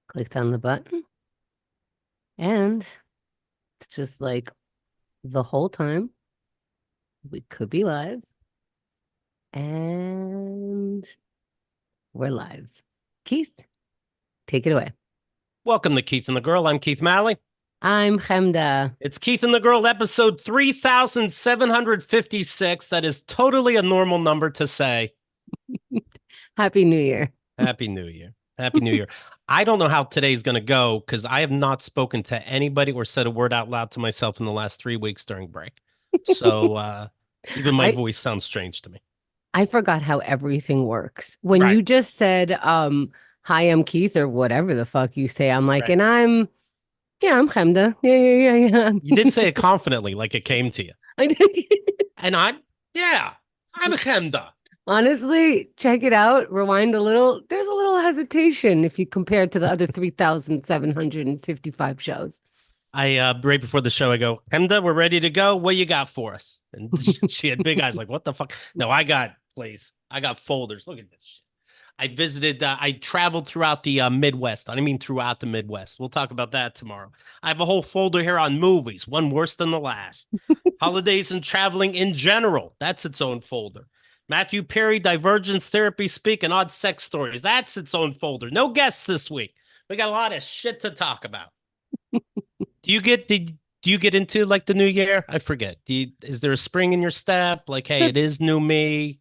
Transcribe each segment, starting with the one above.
Clicked on the button, and it's just like the whole time we could be live, and we're live. Keith, take it away. Welcome to Keith and the Girl. I'm Keith Malley. I'm Chemda. It's Keith and the Girl, episode 3756. That is totally a normal number to say. Happy New Year. Happy New Year. Happy New Year. I don't know how today's going to go because I have not spoken to anybody or said a word out loud to myself in the last 3 weeks during break. So even my I voice sounds strange to me. I forgot how everything works. When Right. you just said, hi, I'm Keith, or whatever the fuck you say, I'm like, Right. and I'm Chemda. Yeah. You did say it confidently, like it came to you. I did. And I'm a Chemda. Honestly, check it out. Rewind a little. There's a little hesitation if you compare it to the other 3,755 shows. Right before the show, I go, Hemda, we're ready to go. What you got for us? And she had big eyes, like, what the fuck? No, I got folders. Look at this shit. I traveled throughout the Midwest. I mean, throughout the Midwest. We'll talk about that tomorrow. I have a whole folder here on movies, one worse than the last. Holidays and traveling in general. That's its own folder. Matthew Perry, Divergence Therapy Speak, and Odd Sex Stories. That's its own folder. No guests this week. We got a lot of shit to talk about. Do you get into like the new year? I forget. Is there a spring in your step? Like, hey, But it is new me.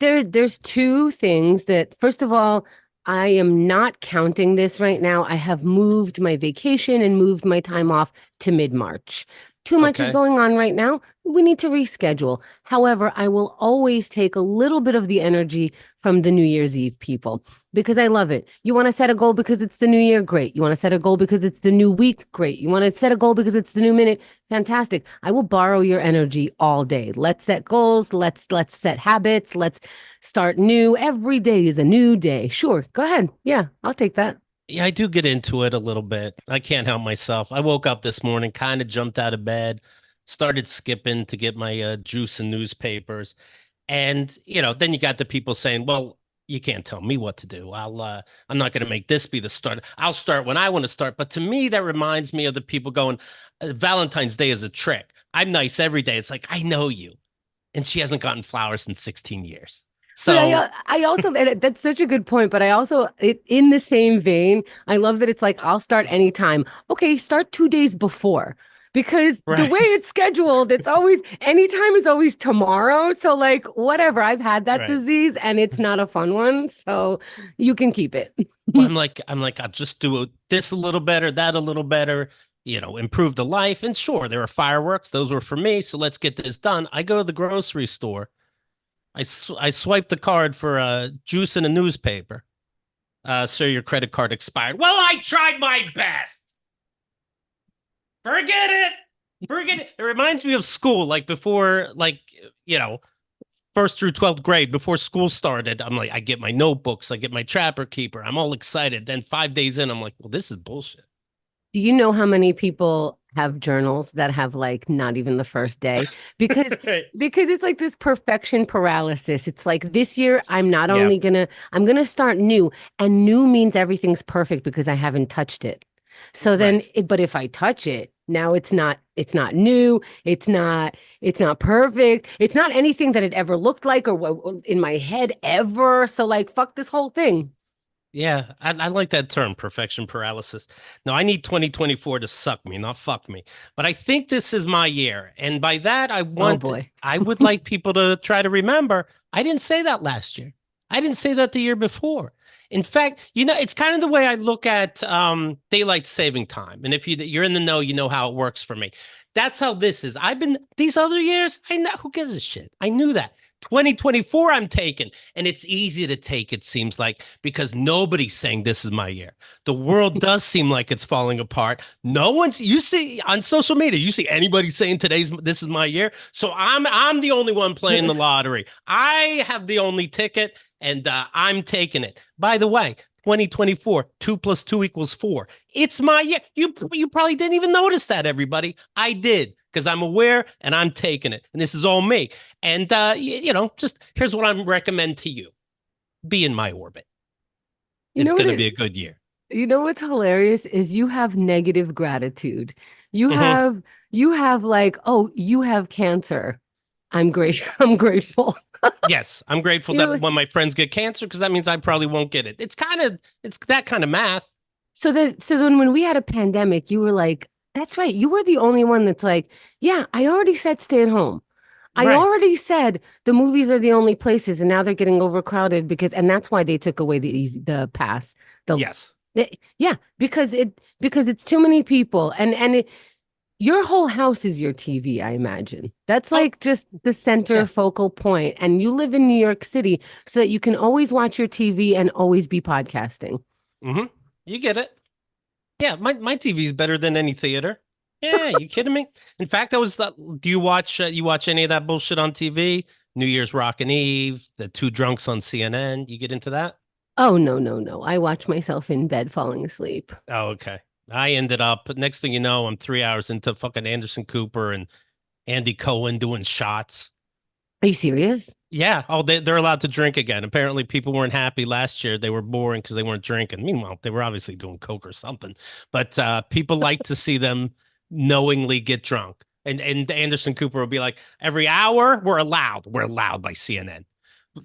there's two things that, first of all, I am not counting this right now. I have moved my vacation and moved my time off to mid-March. Too much is Okay. going on right now. We need to reschedule. However, I will always take a little bit of the energy from the New Year's Eve people because I love it. You want to set a goal because it's the new year? Great. You want to set a goal because it's the new week? Great. You want to set a goal because it's the new minute? Fantastic. I will borrow your energy all day. Let's set goals. Let's set habits. Let's start new. Every day is a new day. Sure. Go ahead. Yeah, I'll take that. Yeah, I do get into it a little bit. I can't help myself. I woke up this morning, kind of jumped out of bed, started skipping to get my juice and newspapers. And, then you got the people saying, well, you can't tell me what to do. I'm not going to make this be the start. I'll start when I want to start. But to me, that reminds me of the people going, Valentine's Day is a trick. I'm nice every day. It's like, I know you. And she hasn't gotten flowers in 16 years. But So, I also, and that's such a good point. But I also, in the same vein, I love that it's like, I'll start anytime. Okay, start 2 days before. Because the way right, it's scheduled, it's always, anytime is always tomorrow. So, like, whatever, I've had that right. disease and it's not a fun one. So you can keep it. Well, I'm like, I'll just do this a little better, that a little better, improve the life. And sure, there are fireworks. Those were for me. So let's get this done. I go to the grocery store. I swipe the card for juice and a newspaper. Sir, your credit card expired. Well, I tried my best. Forget it. Forget it. It reminds me of school, like before, first through 12th grade, before school started. I'm like, I get my notebooks, I get my Trapper Keeper. I'm all excited. Then 5 days in, I'm like, well, this is bullshit. Do you know how many people have journals that have like not even the first day? Because Right. because it's like this perfection paralysis. It's like this year I'm not Yeah. only I'm gonna start new, and new means everything's perfect because I haven't touched it. So then, Right. but if I touch it, now it's not new, it's not perfect, it's not anything that it ever looked like or what in my head ever. So like fuck this whole thing. Yeah, I like that term, perfection paralysis. No, I need 2024 to suck me, not fuck me. But I think this is my year. And by that, Oh boy. I would like people to try to remember, I didn't say that last year. I didn't say that the year before. In fact, it's kind of the way I look at daylight saving time. And if you're in the know, you know how it works for me. That's how this is. I've been these other years, I know who gives a shit. I knew that. 2024, I'm taking. And it's easy to take, it seems like, because nobody's saying this is my year. The world does seem like it's falling apart. No one's, you see on social media, you see anybody saying this is my year. So I'm the only one playing the lottery. I have the only ticket, and I'm taking it. By the way, 2024, 2 plus 2 equals 4. It's my year. You probably didn't even notice that, everybody. I did because I'm aware and I'm taking it. And this is all me. And, just here's what I recommend to you. Be in my orbit. You It's know what going to it be a good year. You know what's hilarious is you have negative gratitude. You Hmm. have you have like, oh, you have cancer. I'm great. I'm grateful. Yes, I'm grateful that You when my friends get cancer, because that means I probably won't get it. It's that kind of math. so then when we had a pandemic, you were like, that's right. You were the only one that's like, yeah, I already said stay at home. I Right. already said the movies are the only places, and now they're getting overcrowded and that's why they took away the pass. The, Yes. yeah, because it's too many people, and your whole house is your TV, I imagine. That's Oh, like just the center yeah. focal point, and you live in New York City so that you can always watch your TV and always be podcasting. Hmm. You get it. Yeah, my TV is better than any theater. Yeah, you kidding me? In fact, do you watch any of that bullshit on TV? New Year's Rockin' Eve, the two drunks on CNN. You get into that? Oh, no, no, no. I watch myself in bed falling asleep. Oh, okay. I ended up, next thing you know, I'm 3 hours into fucking Anderson Cooper and Andy Cohen doing shots. Are you serious? Yeah. Oh, they're allowed to drink again. Apparently, people weren't happy last year. They were boring because they weren't drinking. Meanwhile, they were obviously doing coke or something. But people like to see them knowingly get drunk. And Anderson Cooper will be like, every hour we're allowed. We're allowed by CNN.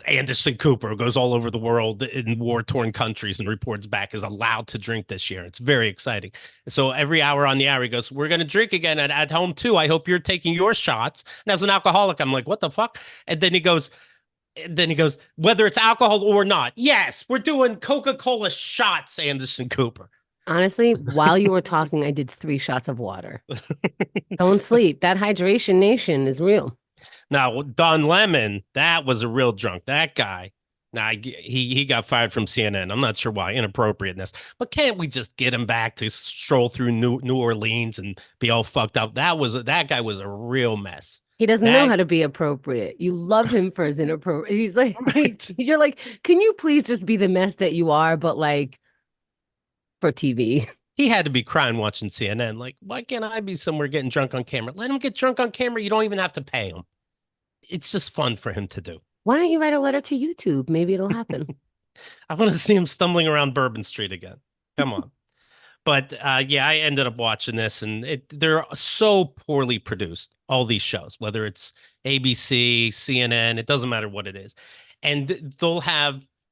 Anderson Cooper goes all over the world in war-torn countries and reports back is allowed to drink this year. It's very exciting. So every hour on the hour, he goes, "We're going to drink again at home too. I hope you're taking your shots." And as an alcoholic, I'm like, "What the fuck?" And then he goes, "Whether it's alcohol or not, yes, we're doing Coca-Cola shots." Anderson Cooper. Honestly, while you were talking, I did 3 shots of water. Don't sleep. That hydration nation is real. Now, Don Lemon, that was a real drunk. That guy. Now he got fired from CNN. I'm not sure why, inappropriateness. But can't we just get him back to stroll through New Orleans and be all fucked up? That guy was a real mess. He doesn't know That how to be appropriate. You love him for his inappropriate. He's like, right. you're like, can you please just be the mess that you are, but like for TV? He had to be crying watching CNN. Like, why can't I be somewhere getting drunk on camera? Let him get drunk on camera. You don't even have to pay him. It's just fun for him to do. Why don't you write a letter to YouTube? Maybe it'll happen. I want to see him stumbling around Bourbon Street again. Come on. But yeah, I ended up watching this, and they're so poorly produced. All these shows, whether it's ABC, CNN, it doesn't matter what it is, and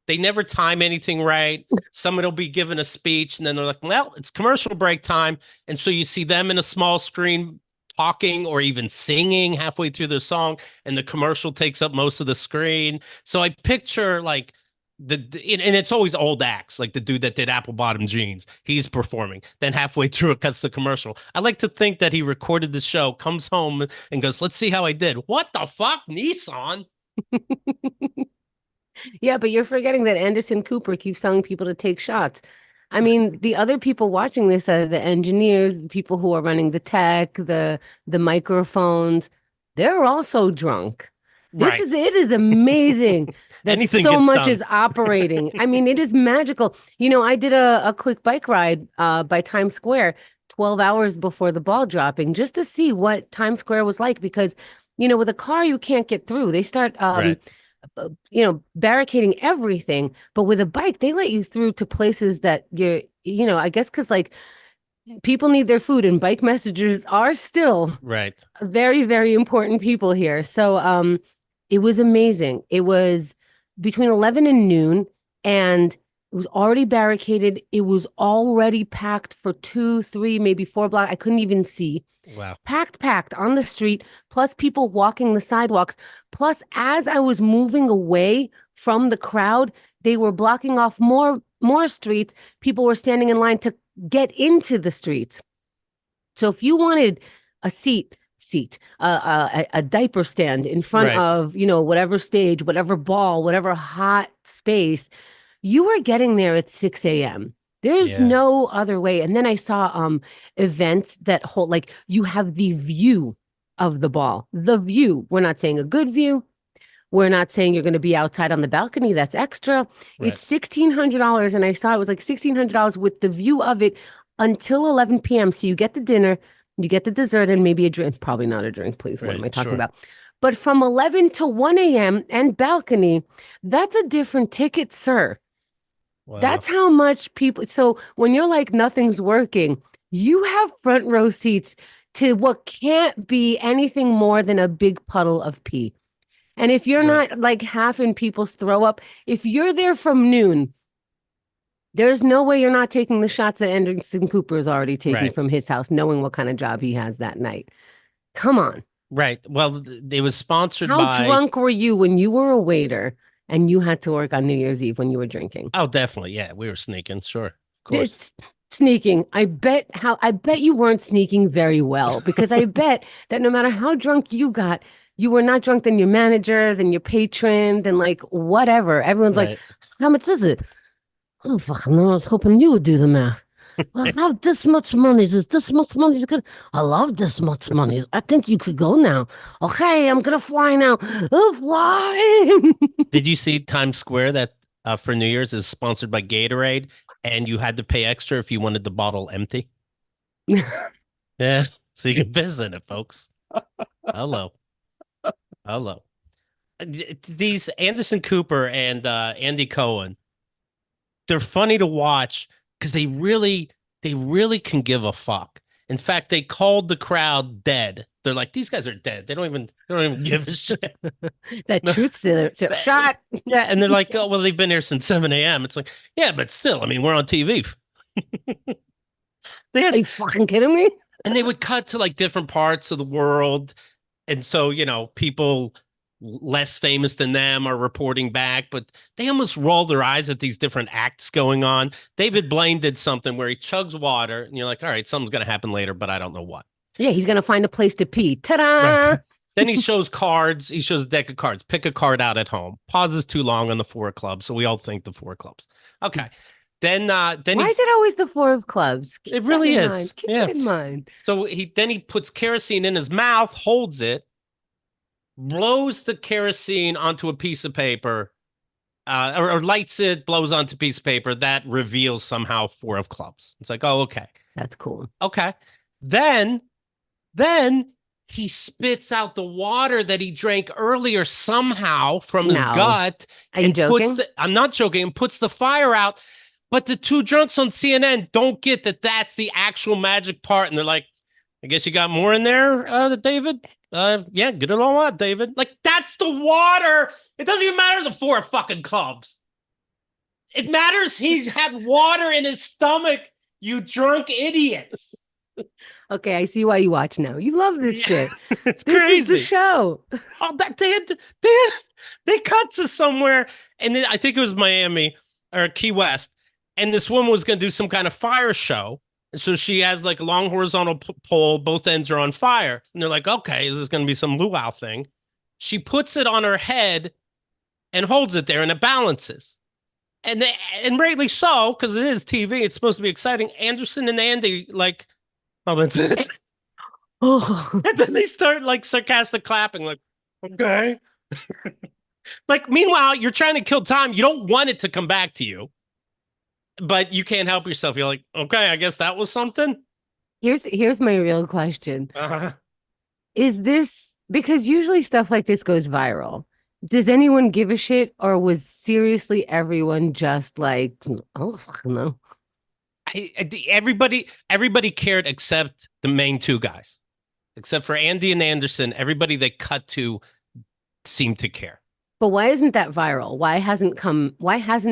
they never time anything right. Someone will be given a speech, and then they're like, "Well, it's commercial break time," and so you see them in a small screen talking or even singing halfway through the song, and the commercial takes up most of the screen. So I picture like and it's always old acts, like the dude that did Apple Bottom Jeans. He's performing. Then halfway through, it cuts the commercial. I like to think that he recorded the show, comes home, and goes, "Let's see how I did." What the fuck, Nissan? Yeah, but you're forgetting that Anderson Cooper keeps telling people to take shots. I mean, the other people watching this are the engineers, the people who are running the tech, the microphones. They're also drunk. Right. It is amazing that Anything so gets much done. is operating. I mean, it is magical. You know, I did a quick bike ride by Times Square 12 hours before the ball dropping just to see what Times Square was like because, you know, with a car you can't get through. They start Right. barricading everything, but with a bike they let you through to places that I guess because like people need their food and bike messengers are still Right. very, very important people here. So it was amazing. It was between 11 and noon and it was already barricaded. It was already packed for 2, 3, maybe 4 blocks. I couldn't even see. Wow. Packed on the street, plus people walking the sidewalks. Plus, as I was moving away from the crowd, they were blocking off more streets. People were standing in line to get into the streets. So if you wanted a a diaper stand in front Right. of, whatever stage, whatever ball, whatever hot space, you were getting there at 6 a.m. There's Yeah. no other way. And then I saw events that hold like you have the view of the ball. The view. We're not saying a good view. We're not saying you're going to be outside on the balcony. That's extra. Right. It's $1,600. And I saw it was like $1,600 with the view of it until 11 p.m. So you get the dinner, you get the dessert, and maybe a drink. Probably not a drink, please. What am Right. I talking Sure. about? But from 11 to 1 a.m. and balcony, that's a different ticket, sir. Wow. That's how much people. So when you're like, nothing's working, you have front row seats to what can't be anything more than a big puddle of pee. And if you're Right. not like half in people's throw up, if you're there from noon, there's no way you're not taking the shots that Anderson Cooper is already taking Right. from his house, knowing what kind of job he has that night. Come on. Right. Well, it was sponsored How by. drunk were you when you were a waiter and you had to work on New Year's Eve when you were drinking? Oh, definitely. Yeah, we were sneaking. Sure. Of course. It's sneaking. I bet you weren't sneaking very well because I bet that no matter how drunk you got, you were not drunk than your manager, than your patron, than like whatever. Everyone's like, Right. how much is it? Oh, fucking no, I was hoping you would do the math. Well, how this much money is this much money? You could. I love this much money. I think you could go now. Okay, I'm gonna fly now. I'm flying. Did you see Times Square that for New Year's is sponsored by Gatorade, and you had to pay extra if you wanted the bottle empty? Yeah. So you can visit it, folks. Hello. Hello. These Anderson Cooper and Andy Cohen, they're funny to watch because they really can give a fuck. In fact, they called the crowd dead. They're like, these guys are dead. They don't even give a shit. That No, truth shot. yeah, and they're like, oh well, they've been here since 7 a.m. It's like, yeah, but still, I mean, we're on TV. They Are had, you fucking kidding me? and they would cut to like different parts of the world, and so people less famous than them are reporting back, but they almost roll their eyes at these different acts going on. David Blaine did something where he chugs water, and you're like, all right, something's gonna happen later, but I don't know what. Yeah, he's gonna find a place to pee. Right. Ta-da! Then he shows cards. He shows a deck of cards. Pick a card out at home. Pauses too long on the four of clubs, so we all think the four of clubs. Okay. Then Why he is it always the four of clubs? it Keep that really in is. mind. Keep Yeah. that in mind. So he puts kerosene in his mouth, holds it, blows the kerosene onto a piece of paper, or lights it, blows onto a piece of paper. That reveals somehow four of clubs. It's like, oh, okay. That's cool. Okay. Then then he spits out the water that he drank earlier somehow from his No. gut Are you and puts joking? I'm not joking, and puts the fire out. But the two drunks on CNN don't get that that's the actual magic part. And they're like, I guess you got more in there, David? Yeah, get it all out, David. Like, that's the water. It doesn't even matter the four fucking clubs. It matters he had water in his stomach, you drunk idiots. Okay, I see why you watch now. You love this Yeah, shit. it's This is the crazy. show. Oh, that they cut to somewhere, and then I think it was Miami or Key West, and this woman was going to do some kind of fire show. And so she has like a long horizontal pole, both ends are on fire, and they're like, "Okay, is this going to be some luau thing?" She puts it on her head and holds it there, and it balances. And rightly so, because it is TV. It's supposed to be exciting. Anderson and Andy like, oh, that's it. Oh, And then they start like sarcastic clapping, like, okay. Like, meanwhile, you're trying to kill time. You don't want it to come back to you, but you can't help yourself. You're like, okay, I guess that was something. here's my real question. Uh, Is this because usually stuff like this goes viral? Does anyone give a shit, or was seriously everyone just like, oh, fuck no? everybody cared except the main two guys, except for Andy and Anderson. Everybody they cut to seemed to care. But why isn't that viral? Why hasn't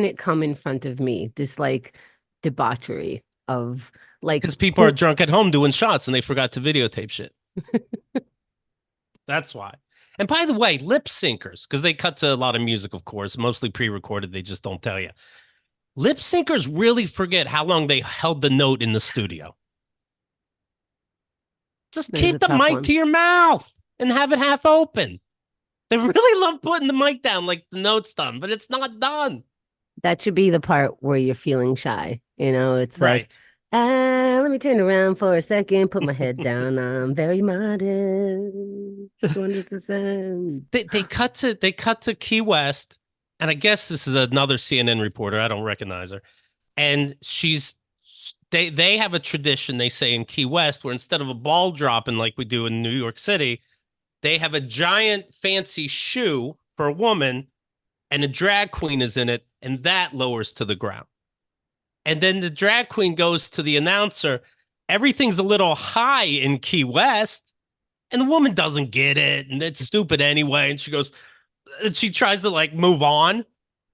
it come in front of me? This like debauchery of like Because people are drunk at home doing shots and they forgot to videotape shit. That's why. And by the way, lip syncers, because they cut to a lot of music, of course, mostly pre-recorded. They just don't tell you. Lip syncers really forget how long they held the note in the studio. Just That is a keep the tough mic one. to your mouth and have it half open. They really love putting the mic down like the note's done, but it's not done. That should be the part where you're feeling shy. It's like, Right. let me turn around for a second, put my head down. I'm very modest. 100%. They cut to Key West, and I guess this is another CNN reporter. I don't recognize her. And they have a tradition, they say, in Key West, where instead of a ball dropping like we do in New York City, they have a giant fancy shoe for a woman, and a drag queen is in it, and that lowers to the ground. And then the drag queen goes to the announcer. Everything's a little high in Key West. And the woman doesn't get it. And it's stupid anyway. And she goes, and she tries to like move on.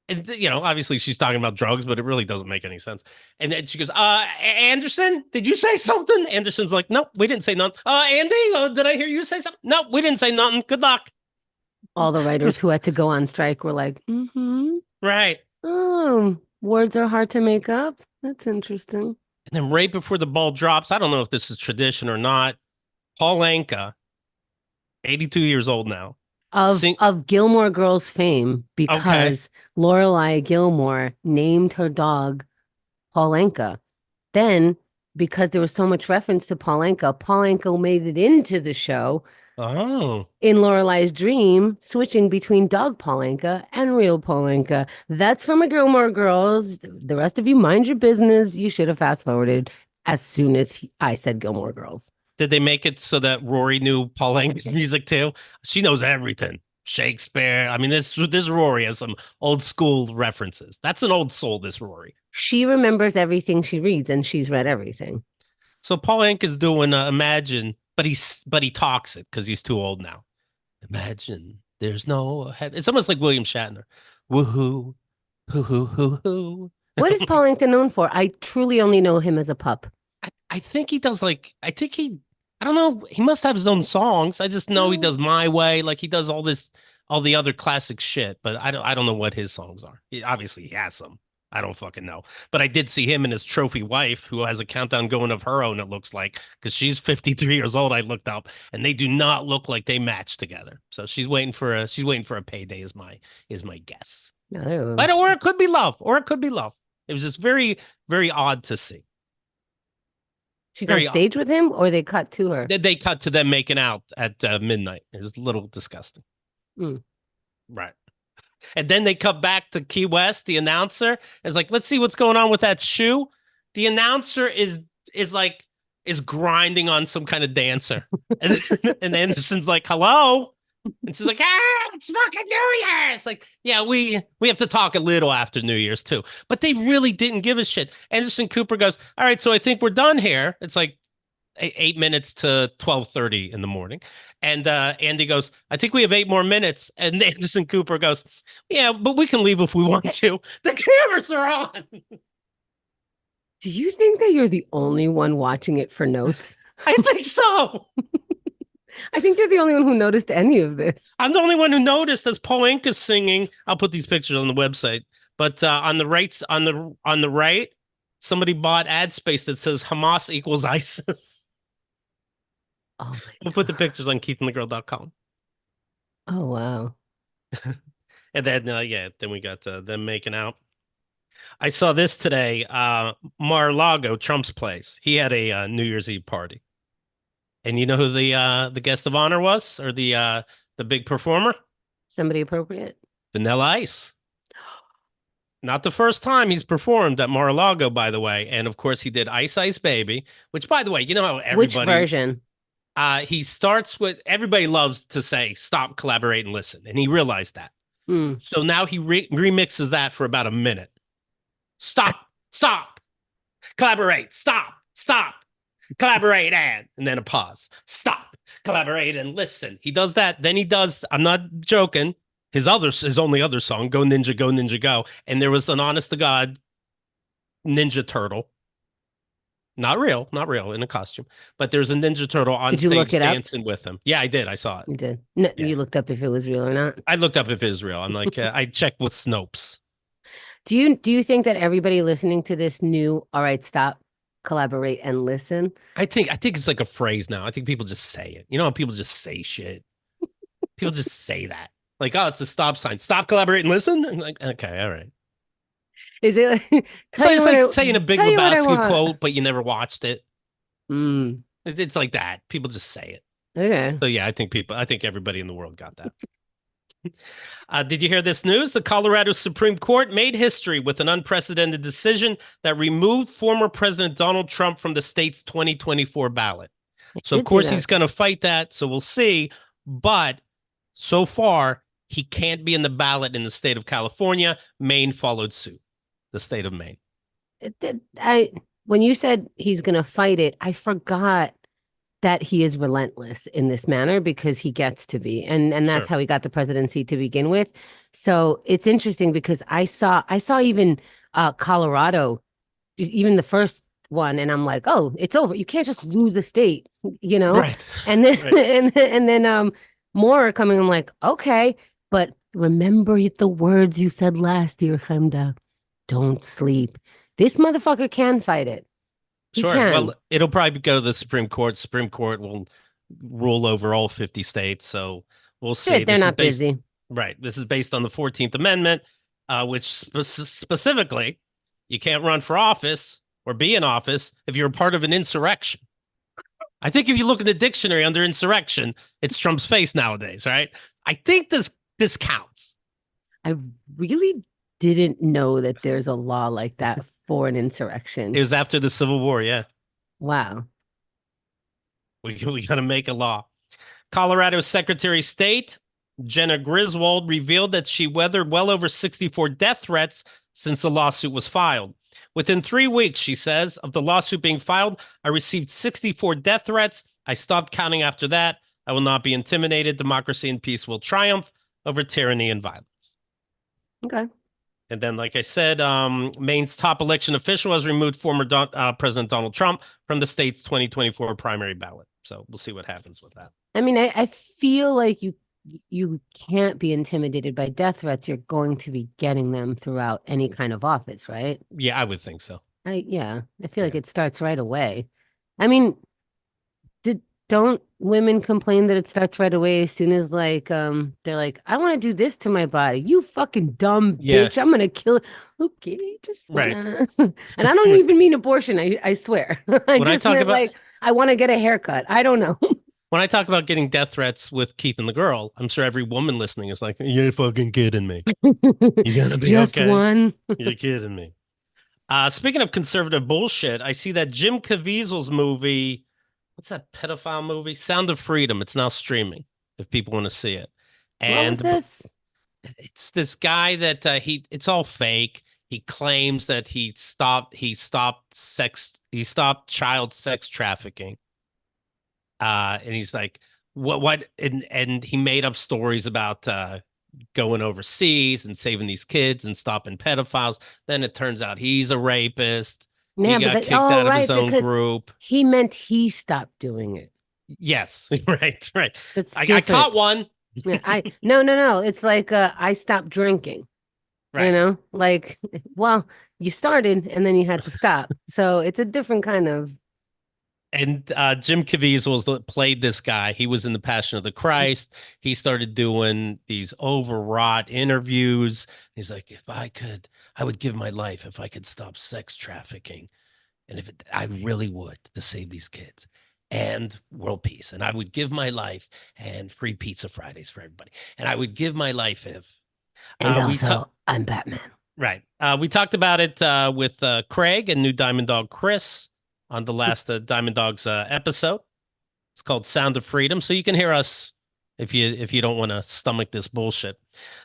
And, you know, obviously she's talking about drugs, but it really doesn't make any sense. And then she goes, Anderson, did you say something? Anderson's like, nope, we didn't say nothing. Andy, did I hear you say something? Nope, we didn't say nothing. Good luck. All the writers who had to go on strike were like, mm-hmm. Right. Oh, words are hard to make up. That's interesting. And then right before the ball drops, I don't know if this is tradition or not, Paul Anka, 82 years old now. Of Gilmore Girls fame, Okay. because Lorelai Gilmore named her dog Paul Anka. Then, because there was so much reference to Paul Anka made it into the show Oh. in Lorelai's dream, switching between dog Paul Anka and real Paul Anka. That's from a Gilmore Girls. The rest of you mind your business. You should have fast forwarded as soon as I said Gilmore Girls. Did they make it so that Rory knew Paul Anka's music too? She knows everything. Shakespeare. I mean, this Rory has some old school references. That's an old soul, this Rory. She remembers everything she reads, and she's read everything. So Paul Anka's doing Imagine, but he talks it because he's too old now. Imagine there's no heaven. It's almost like William Shatner. Woohoo, hoo hoo hoo hoo. What is Paul Anka known for? I truly only know him as a pup. I think he does I don't know. He must have his own songs. I just know he does My Way. Like he does all the other classic shit, but I don't know what his songs are. Obviously he has some. I don't fucking know. But I did see him and his trophy wife, who has a countdown going of her own, it looks like, because she's 53 years old. I looked up, and they do not look like they match together. So she's waiting for a payday, is my guess. Oh. But or it could be love. Or it could be love. It was just very, very odd to see. She's Very on stage with him, or they cut to her? They cut to them making out at midnight. It was a little disgusting. Mm. Right. And then they cut back to Key West. The announcer is like, let's see what's going on with that shoe. The announcer is grinding on some kind of dancer. And Anderson's like, hello. And she's like, it's fucking New Year's. Like, yeah, we have to talk a little after New Year's too. But they really didn't give a shit. Anderson Cooper goes, all right, so I think we're done here. It's like 8 minutes to 12:30 in the morning. And Andy goes, I think we have 8 more minutes. And Anderson Cooper goes, yeah, but we can leave if we want to. The cameras are on. Do you think that you're the only one watching it for notes? I think so. I think you're the only one who noticed any of this. I'm the only one who noticed as Paul Anka's singing. I'll put these pictures on the website. But on the right, somebody bought ad space that says Hamas equals ISIS. Oh, we'll put the pictures on keithandthegirl.com. Oh, wow. And then, then we got them making out. I saw this today. Mar-a-Lago, Trump's place. He had a New Year's Eve party. And you know who the guest of honor was, or the big performer? Somebody appropriate? Vanilla Ice. Not the first time he's performed at Mar-a-Lago, by the way. And of course, he did Ice Ice Baby, which, by the way, you know how everybody. Which version? He starts with, everybody loves to say, stop, collaborate, and listen. And he realized that. Mm. So now he remixes that for about a minute. Stop, collaborate, stop, collaborate, and then a pause. Stop, collaborate, and listen. He does that. Then he does, I'm not joking, his only other song, Go Ninja Go. And there was an honest to God Ninja Turtle. Not real, in a costume. But there's a Ninja Turtle on stage dancing with him. Yeah, I did. I saw it. You did. No, yeah. You looked up if it was real or not? I looked up if it was real. I'm like, I checked with Snopes. Do you think that everybody listening to this knew, all right, stop, collaborate, and listen? I think it's like a phrase now. I think people just say it. You know how people just say shit? People just say that. Like, oh, it's a stop sign. Stop, collaborate, and listen? I'm like, okay, all right. Is it it's like saying a Big Lebowski quote, but you never watched it. Mm. It's like that. People just say it. Okay. So yeah, I think everybody in the world got that. Did you hear this news? The Colorado Supreme Court made history with an unprecedented decision that removed former President Donald Trump from the state's 2024 ballot. So of course he's going to fight that. So we'll see. But so far, he can't be in the ballot in the state of California. Maine followed suit. The state of Maine. I when you said he's gonna fight it, I forgot that he is relentless in this manner because he gets to be, and that's Sure. how he got the presidency to begin with. So it's interesting because I saw even Colorado, even the first one, and I'm like, oh, it's over. You can't just lose a state, you know? Right. And then Right. and then more are coming. I'm like, okay, but remember the words you said last year, Chemda. Don't sleep. This motherfucker can fight it. He Sure. Well, can. it'll probably go to the Supreme Court. Supreme Court will rule over all 50 states. So we'll see. Good, they're This is not based, busy. right. This is based on the 14th Amendment, which specifically, you can't run for office or be in office if you're a part of an insurrection. I think if you look in the dictionary under insurrection, it's Trump's face nowadays, right? I think this counts. I really didn't know that there's a law like that for an It insurrection. was after the Civil War. Yeah, Wow. we got to make a law. Colorado Secretary of State Jenna Griswold revealed that she weathered well over 64 death threats since the lawsuit was filed. Within 3 weeks, she says, of the lawsuit being filed, I received 64 death threats. I stopped counting after that. I will not be intimidated. Democracy and peace will triumph over tyranny and violence. Okay. And then, like I said, Maine's top election official has removed former President Donald Trump from the state's 2024 primary ballot. So we'll see what happens with that. I mean, I feel like you can't be intimidated by death threats. You're going to be getting them throughout any kind of office, right? Yeah, I would think so. Yeah, I feel like Yeah. it starts right away. I mean, don't women complain that it starts right away as soon as like they're like, I want to do this to my body. You fucking dumb Yeah, bitch. I'm gonna kill it. Okay, just right. wanna and I don't even mean abortion, I swear. I When I just talk meant about like I want to get a haircut. I don't know. when I talk about getting death threats with Keith and the girl, I'm sure every woman listening is like, "You're fucking kidding me. You gonna be Just okay? one. You're kidding me." Speaking of conservative bullshit, I see that Jim Caviezel's movie. What's that pedophile movie? Sound of Freedom. It's now streaming if people want to see it. What was And this? it's this guy that it's all fake. He claims that he stopped child sex trafficking. And he's like, what and he made up stories about going overseas and saving these kids and stopping pedophiles. Then it turns out he's a rapist. He Yeah, but got kicked oh out of his right, own because group. he meant he stopped doing it. Yes, right, right. That's I different. caught one. Yeah, I no. It's like I stopped drinking. You Right. know, like, well, you started and then you had to stop. So it's a different kind of. And Jim Caviezel played this guy. He was in The Passion of the Christ. He started doing these overwrought interviews. He's like, if I could, I would give my life if I could stop sex trafficking. And I really would to save these kids and world peace. And I would give my life and free pizza Fridays for everybody. And I would give my life if And we also, I'm Batman. right. We talked about it with Craig and new Diamond Dog Chris on the last Diamond Dogs episode. It's called Sound of Freedom, so you can hear us if you don't want to stomach this bullshit.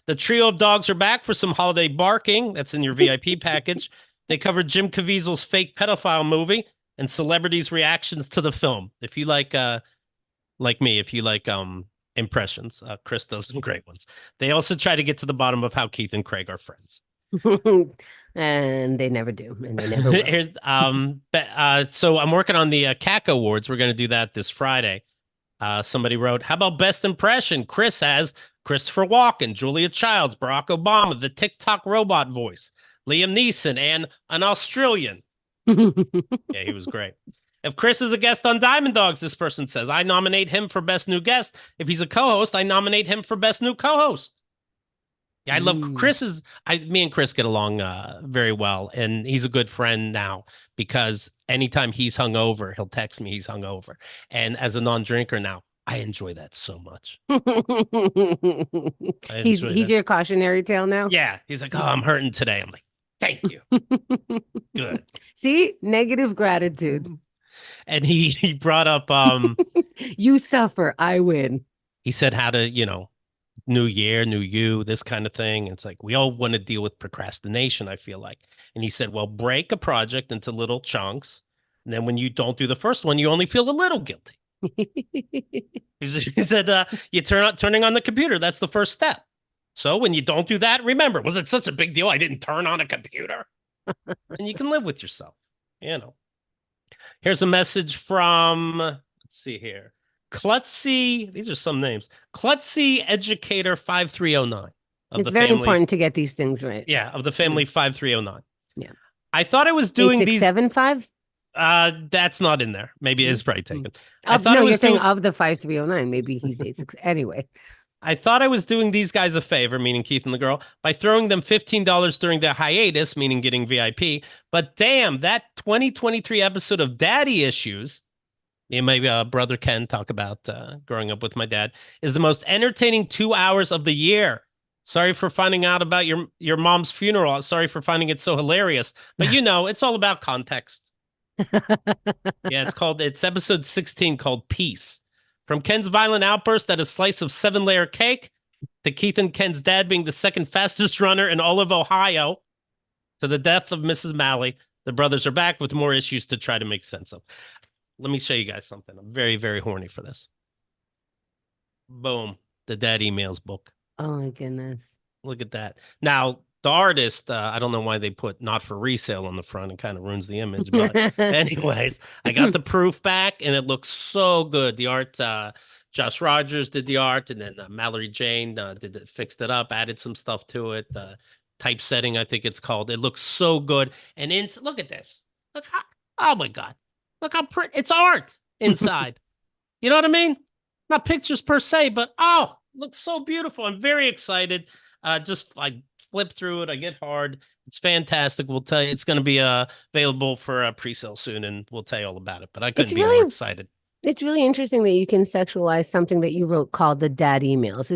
The trio of dogs are back for some holiday barking. That's in your VIP package. They covered Jim Caviezel's fake pedophile movie and celebrities' reactions to the film. If you like me, if you like impressions, Chris does some great ones. They also try to get to the bottom of how Keith and Craig are friends. And they never do, and they never will. So I'm working on the CAC Awards. We're going to do that this Friday. Somebody wrote, how about best impression? Chris has Christopher Walken, Julia Childs, Barack Obama, the TikTok robot voice, Liam Neeson, and an Australian. Yeah, he was great. If Chris is a guest on Diamond Dogs, this person says, I nominate him for best new guest. If he's a co-host, I nominate him for best new co-host. Yeah, I love Chris's. Me and Chris get along very well, and he's a good friend now because anytime he's hungover, he'll text me he's hungover. And as a non-drinker now, I enjoy that so much. He's your cautionary tale now. Yeah, he's like, oh, I'm hurting today. I'm like, thank you. Good. See, negative gratitude. And he brought up you suffer, I win. He said how to, new year, new you, this kind of thing. It's like we all want to deal with procrastination, I feel like. And he said, well, break a project into little chunks. And then when you don't do the first one, you only feel a little guilty. He said, you turning on the computer. That's the first step. So when you don't do that, remember, was it such a big deal? I didn't turn on a computer. And you can live with yourself. Here's a message from, let's see here. Klutzy, these are some names. Klutzy Educator 5309. It's very important to get these things right. Yeah, of the family 5309. Yeah. I thought I was doing 8675? That's not in there. Maybe it is probably taken. You're saying of the 5309. Maybe he's 86. Anyway. I thought I was doing these guys a favor, meaning Keith and the girl, by throwing them $15 during their hiatus, meaning getting VIP. But damn, that 2023 episode of Daddy Issues, me and my brother Ken talk about growing up with my dad, is the most entertaining 2 hours of the year. Sorry for finding out about your mom's funeral. Sorry for finding it so hilarious. But it's all about context. Yeah, it's episode 16 called Peace. From Ken's violent outburst at a slice of 7-layer cake, to Keith and Ken's dad being the second fastest runner in all of Ohio, to the death of Mrs. Malley, the brothers are back with more issues to try to make sense of. Let me show you guys something. I'm very, very horny for this. Boom. The Dad Emails book. Oh, my goodness. Look at that. Now, the artist, I don't know why they put not for resale on the front. It kind of ruins the image. But anyways, I got the proof back and it looks so good. The art, Josh Rogers did the art, and then Mallory Jane fixed it up, added some stuff to it. Typesetting, I think it's called. It looks so good. And look at this. Look how, oh my God. Look how pretty. It's art inside. You know what I mean? Not pictures per se, but it looks so beautiful. I'm very excited. I flip through it. I get hard. It's fantastic. We'll tell you it's going to be available for pre-sale soon, and we'll tell you all about it. But I couldn't be more excited. It's really interesting that you can sexualize something that you wrote called the Dad Emails.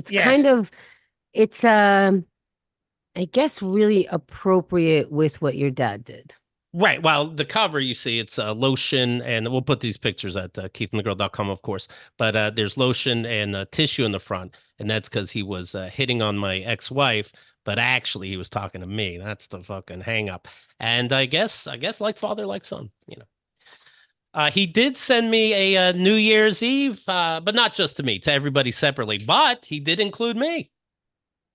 It's I guess really appropriate with what your dad did. Right. Well, the cover, you see, it's lotion, and we'll put these pictures at keithandthegirl.com, of course. But there's lotion and tissue in the front, and that's because he was hitting on my ex-wife, but actually he was talking to me. That's the fucking hang-up. And I guess like father, like son, He did send me a New Year's Eve, but not just to me, to everybody separately. But he did include me.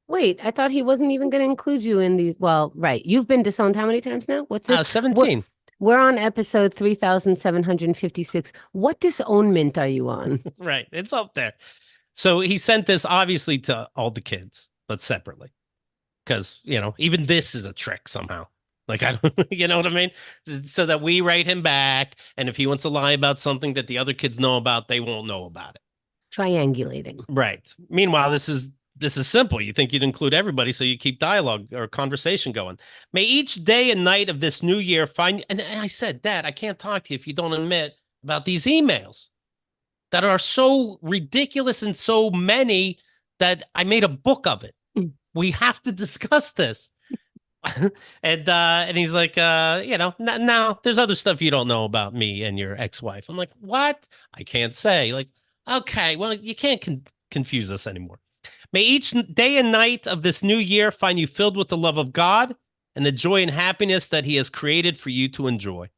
Wait, I thought he wasn't even going to include you in these. Well, right. You've been disowned how many times now? What's this? 17. We're on episode 3756. What disownment are you on? Right. It's up there. So he sent this obviously to all the kids, but separately. Because, even this is a trick somehow. Like, I don't, you know what I mean? So that we write him back. And if he wants to lie about something that the other kids know about, they won't know about it. Triangulating. Right. Meanwhile, this is simple. You think you'd include everybody, so you keep dialogue or conversation going. May each day and night of this new year find... And I said, Dad, I can't talk to you if you don't admit about these emails that are so ridiculous and so many that I made a book of it. We have to discuss this. And he's like, now there's other stuff you don't know about me and your ex-wife. I'm like, what? I can't say. Like, okay, well, you can't confuse us anymore. May each day and night of this new year find you filled with the love of God and the joy and happiness that he has created for you to enjoy.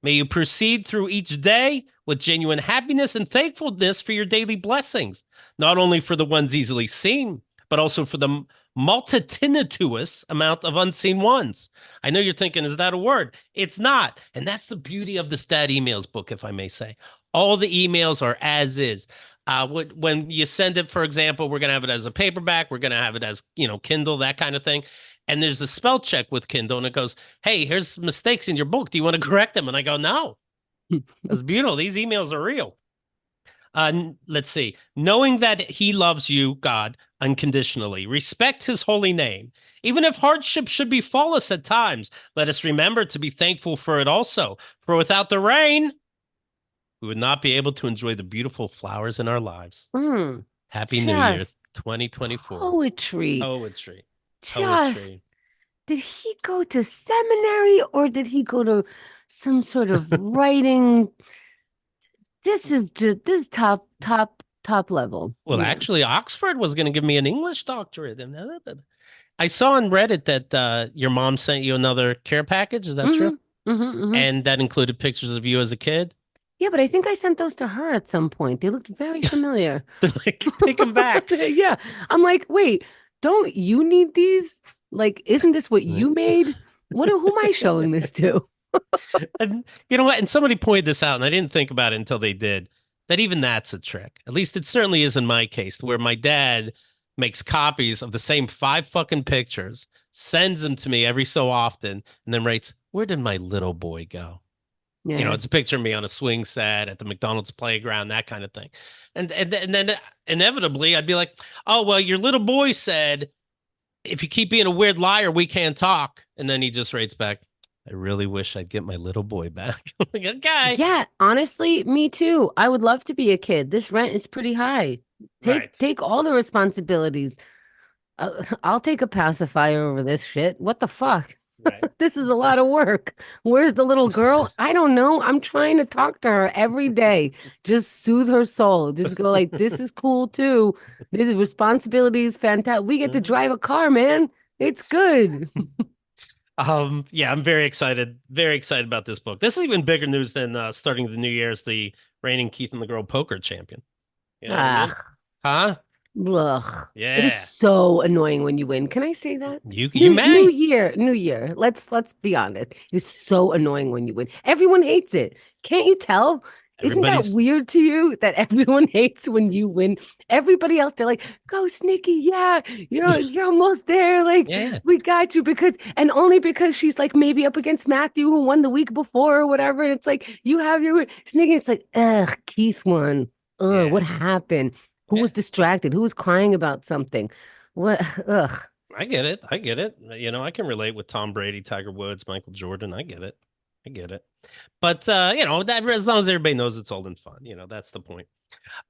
May you proceed through each day with genuine happiness and thankfulness for your daily blessings, not only for the ones easily seen, but also for the multitudinous amount of unseen ones. I know you're thinking, is that a word? It's not. And that's the beauty of the Dad Emails book, if I may say. All the emails are as is. When you send it, for example, we're going to have it as a paperback. We're going to have it as, Kindle, that kind of thing. And there's a spell check with Kindle, and it goes, hey, here's mistakes in your book. Do you want to correct them? And I go, no. That's beautiful. These emails are real. Let's see. Knowing that he loves you, God, unconditionally. Respect his holy name. Even if hardship should befall us at times, let us remember to be thankful for it also. For without the rain, we would not be able to enjoy the beautiful flowers in our lives. Happy New Year, 2024. Poetry. Poetry. Did he go to seminary or did he go to some sort of writing? This is top level. Well, actually, Oxford was going to give me an English doctorate. I saw on Reddit that your mom sent you another care package. Is that true? Hmm. Hmm. And that included pictures of you as a kid. Yeah, but I think I sent those to her at some point. They looked very familiar. They're like, take them back. Yeah. I'm like, wait, don't you need these? Like, isn't this what Right. you made? Who am I showing this to? And you know what? And somebody pointed this out, and I didn't think about it until they did. That even that's a trick. At least it certainly is in my case, where my dad makes copies of the same five fucking pictures, sends them to me every so often, and then writes, "Where did my little boy go?" You know, Yeah. it's a picture of me on a swing set at the McDonald's playground, that kind of thing. And then inevitably I'd be like, "Oh, well, your little boy said if you keep being a weird liar, we can't talk." And then he just writes back, "I really wish I'd get my little boy back." I'm like, okay. Yeah, honestly, me too. I would love to be a kid. This rent is pretty high. Take Right. take all the responsibilities. I'll take a pacifier over this shit. What the fuck? Right. This is a lot of work. Where's the little girl? I don't know. I'm trying to talk to her every day. Just soothe her soul. Just go like, this is cool too. This is responsibility is fantastic. We get to drive a car, man. It's good. Yeah, I'm very excited about this book. This is even bigger news than starting the new year as the reigning Keith and the Girl poker champion. You know what I mean? Ah. Huh? Ugh. It is Yeah. so annoying when you win. Can I say that? You New may. year, new year. Let's be honest. It's so annoying when you win. Everyone hates it. Can't you tell? Isn't that Everybody's weird to you that everyone hates when you win? Everybody else, they're like, go Snicky, yeah, you're almost there. Like, yeah. we got you and only because she's like maybe up against Matthew who won the week before or whatever. And it's like, you have your Snicky. It's like, ugh, Keith won. Ugh, what Yeah. happened? Who Yeah. was distracted? Who was crying about something? What? Ugh. I get it. I get it. You know, I can relate with Tom Brady, Tiger Woods, Michael Jordan. I get it. I get it. But you know, that as long as everybody knows it's all in fun, you know, that's the point.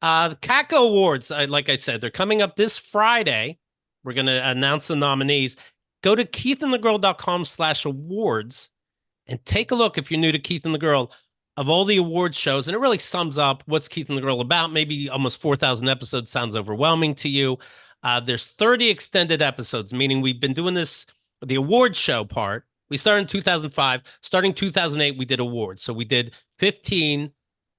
The CACA Awards, like I said, they're coming up this Friday. We're gonna announce the nominees. Go to keithandthegirl.com/awards and take a look if you're new to Keith and the Girl of all the award shows. And it really sums up what's Keith and the Girl about. Maybe almost 4,000 episodes sounds overwhelming to you. There's 30 extended episodes, meaning we've been doing this, the award show part. We started in 2005. Starting 2008, we did awards. So we did 15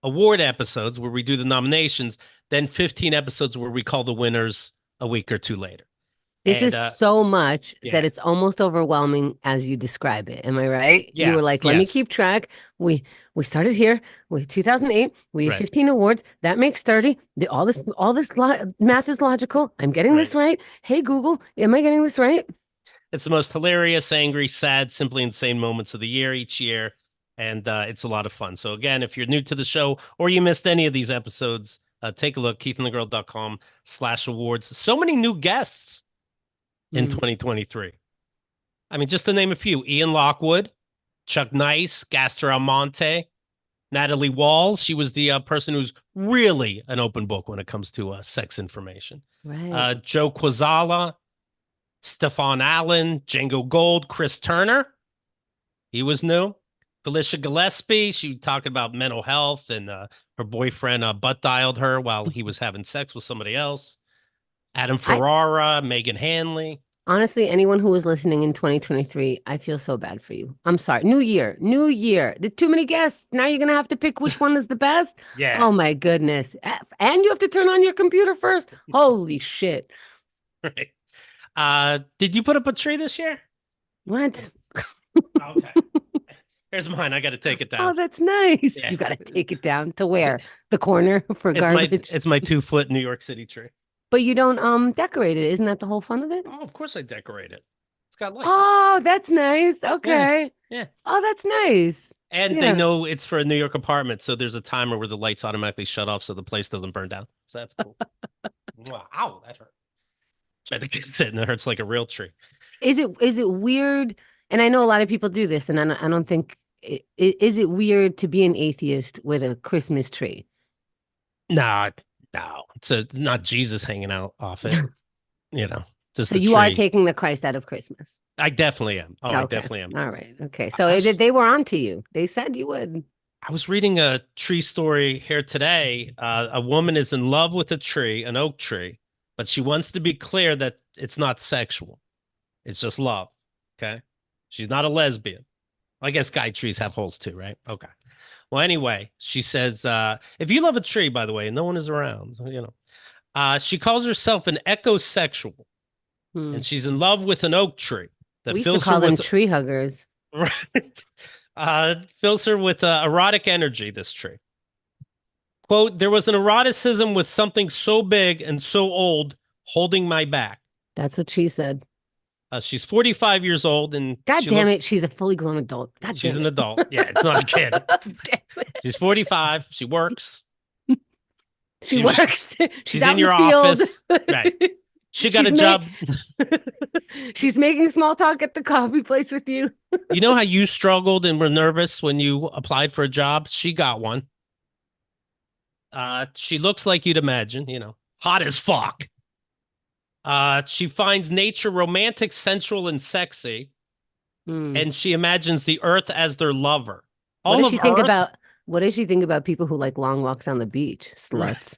award episodes where we do the nominations, then 15 episodes where we call the winners a week or two later. This And is so much that yeah, it's almost overwhelming as you describe it. Am I right? You were yes, like, let me yes, keep track. We started here with 2008. We have right, 15 awards. That makes 30. All this math is logical. I'm getting right. this right. Hey Google, am I getting this right? It's the most hilarious, angry, sad, simply insane moments of the year each year. And it's a lot of fun. So again, if you're new to the show or you missed any of these episodes, take a look, keithandthegirl.com/awards. So many new guests in Mm, 2023. I mean, just to name a few, Ian Lockwood, Chuck Nice, Gastor Almonte, Natalie Walls. She was the person who's really an open book when it comes to sex information. right. Joe Quazala, Stefan Allen, Django Gold, Chris Turner. He was new. Felicia Gillespie. She talked about mental health and her boyfriend butt dialed her while he was having sex with somebody else. Adam I Ferrara, Megan Hanley. honestly, anyone who was listening in 2023, I feel so bad for you. I'm sorry. New year, new year. There too many guests. Now you're gonna have to pick which one is the best. Yeah. Oh my goodness. And you have to turn on your computer first. Holy shit. Right. Did you put up a tree this year? What? Okay. Here's mine. I got to take it Oh, down. that's nice. Yeah. You gotta take it down to where? The corner for It's my garbage. it's my 2 foot New York City tree. But you don't decorate it. Isn't that the whole fun of it? Oh, of course I decorate it. It's got lights. Oh, that's nice. Yeah. Okay. Yeah. Oh, that's nice. And they Yeah. know it's for a New York apartment, so there's a timer where the lights automatically shut off so the place doesn't burn down. So that's cool. Wow, ow, that hurt. I think it's sitting. It hurts like a real tree. Is it weird? And I know a lot of people do this, and I don't think is it weird to be an atheist with a Christmas tree? Nah, no, it's not Jesus hanging out off it. You know, just So the you are tree. taking the Christ out of Christmas. I definitely am. Oh, I Okay. definitely am. All right. Okay. I, So I s- they were on to you. They said you would. I was reading a tree story here today. A woman is in love with a tree, an oak tree, but she wants to be clear that it's not sexual. It's just love. Okay. She's not a lesbian. I guess guy trees have holes too, right? Okay. Well, anyway, she says, if you love a tree, by the way, and no one is around, she calls herself an ecosexual, Hmm. and she's in love with an oak tree that We used to fills her call them with tree huggers. fills her with erotic energy. This tree. Quote, there was an eroticism with something so big and so old holding my back. That's what she said. She's 45 years old and God damn it, she's a fully grown adult. God she's damn an it. adult. Yeah, it's not a kid. Damn it. She's 45. She works. She works. She's She's out in in the your field. office. Right. She got She's a job. She's making small talk at the coffee place with you. You know how you struggled and were nervous when you applied for a job? She got one. She looks like you'd imagine, hot as fuck. She finds nature romantic, sensual, and sexy, Hmm. and she imagines the earth as their lover. What All does of she think Earth, about what does she think about people who like long walks on the beach? Sluts.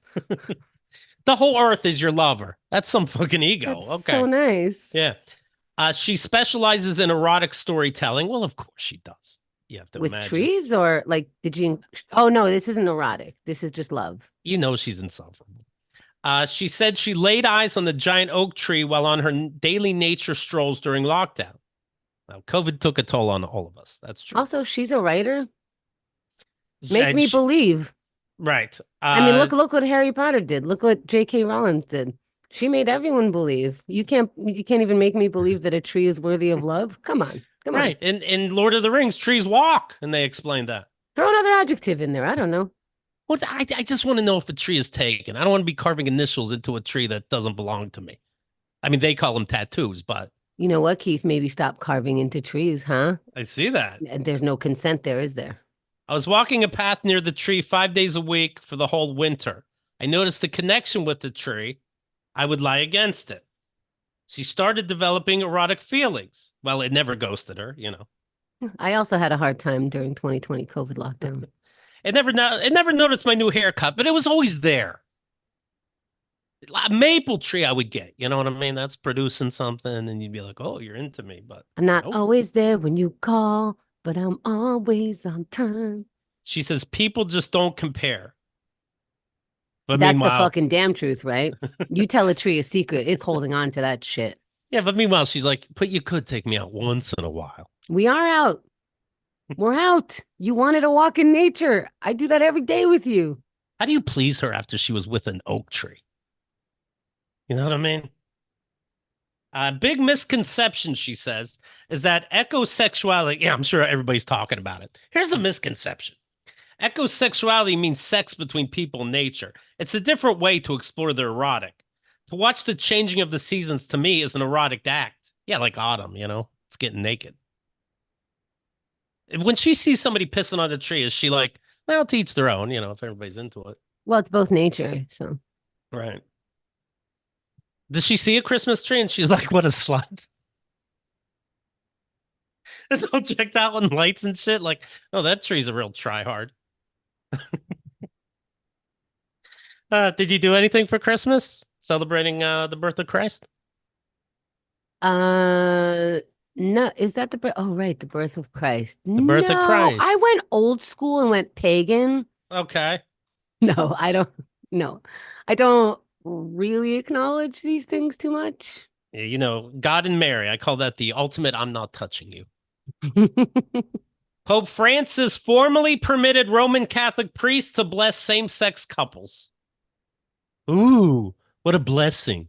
the whole earth is your lover. That's some fucking ego. That's so Okay. nice. Yeah. She specializes in erotic storytelling. Well, of course she does. You have to With imagine. trees or like did you oh no, this isn't erotic. This is just love. You know she's insufferable. She said she laid eyes on the giant oak tree while on her daily nature strolls during lockdown. Now, COVID took a toll on all of us. That's true. Also, she's a writer. Make me She, believe. right. I mean, look what Harry Potter did. Look what J.K. Rowling did. She made everyone believe. You can't even make me believe that a tree is worthy of love. Come on. Come right. on. In Lord of the Rings, trees walk, and they explained that. Throw another adjective in there. I don't know. Well, I just want to know if a tree is taken. I don't want to be carving initials into a tree that doesn't belong to me. I mean, they call them tattoos, but You know what, Keith? Maybe stop carving into trees, huh? I see that. And there's no consent there, is there? I was walking a path near the tree 5 days a week for the whole winter. I noticed the connection with the tree. I would lie against it. She started developing erotic feelings. Well, it never ghosted her. I also had a hard time during 2020 COVID lockdown. It never noticed my new haircut, but it was always there. A maple tree I would get, you know what I mean? That's producing something, and you'd be like, "Oh, you're into me," but I'm not nope. always there when you call, but I'm always on time. She says people just don't compare. But That's the meanwhile, fucking damn truth, right? You tell a tree a secret, it's holding on to that shit. yeah, but meanwhile, she's like, "But you could take me out once in a while." We are out. We're out. You wanted a walk in nature. I do that every day with you. How do you please her after she was with an oak tree? You know what I mean? A big misconception, she says, is that ecosexuality. Yeah, I'm sure everybody's talking about it. Here's the misconception. Ecosexuality means sex between people and nature. It's a different way to explore the erotic. To watch the changing of the seasons to me is an erotic act. Yeah, like autumn, it's getting naked. When she sees somebody pissing on a tree, is she like, well, to each their own, if everybody's into it. Well, it's both nature, so. Right. Does she see a Christmas tree and she's like, what a slut? Don't check that one, lights and shit. Like, oh, that tree's a real tryhard. Did you do anything for Christmas? Celebrating the birth of Christ? No, is that the birth? Oh, right, the birth of Christ. The birth of No, I Christ. went old school and went pagan. Okay. No, I don't. No, I don't really acknowledge these things too much. Yeah, God and Mary. I call that the ultimate I'm not touching you. Pope Francis formally permitted Roman Catholic priests to bless same-sex couples. Ooh, what a blessing.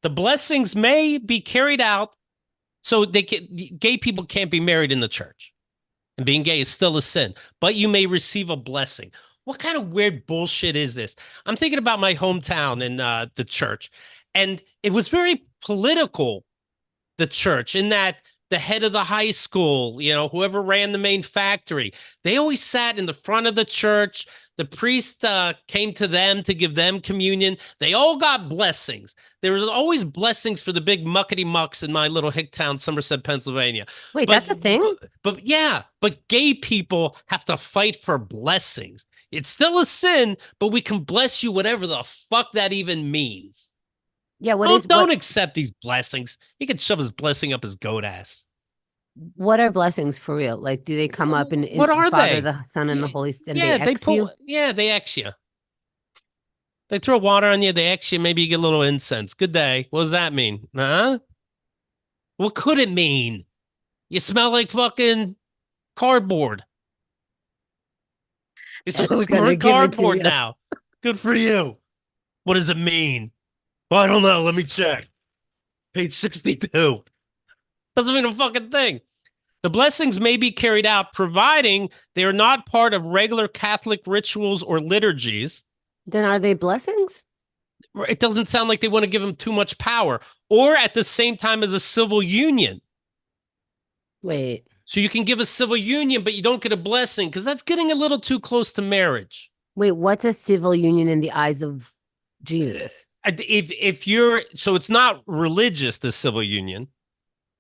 The blessings may be carried out so gay people can't be married in the church. And being gay is still a sin, but you may receive a blessing. What kind of weird bullshit is this? I'm thinking about my hometown and the church, and it was very political, the church, in that the head of the high school, whoever ran the main factory, they always sat in the front of the church. The priest came to them to give them communion. They all got blessings. There was always blessings for the big muckety mucks in my little hick town, Somerset, Pennsylvania. Wait, that's a thing? But yeah, but gay people have to fight for blessings. It's still a sin, but we can bless you whatever the fuck that even means. Yeah, Don't accept these blessings. He could shove his blessing up his goat ass. what are blessings for real? Like, do they come up in What the are Father, they? the Son, and Yeah, the Holy Spirit, and they yeah, X you? they X you. They throw water on you, they X you, maybe you get a little incense. Good day. What does that mean? Huh? What could it mean? You smell like fucking cardboard. You smell That's like gonna burnt give it to cardboard you. now. Good for you. What does it mean? Well, I don't know. Let me check. Page 62. Doesn't mean a fucking thing. The blessings may be carried out providing they are not part of regular Catholic rituals or liturgies. Then are they blessings? It doesn't sound like they want to give him too much power, or at the same time as a civil union. Wait, So you can give a civil union, but you don't get a blessing because that's getting a little too close to marriage. wait, what's a civil union in the eyes of Jesus? If you're so it's not religious, the civil union.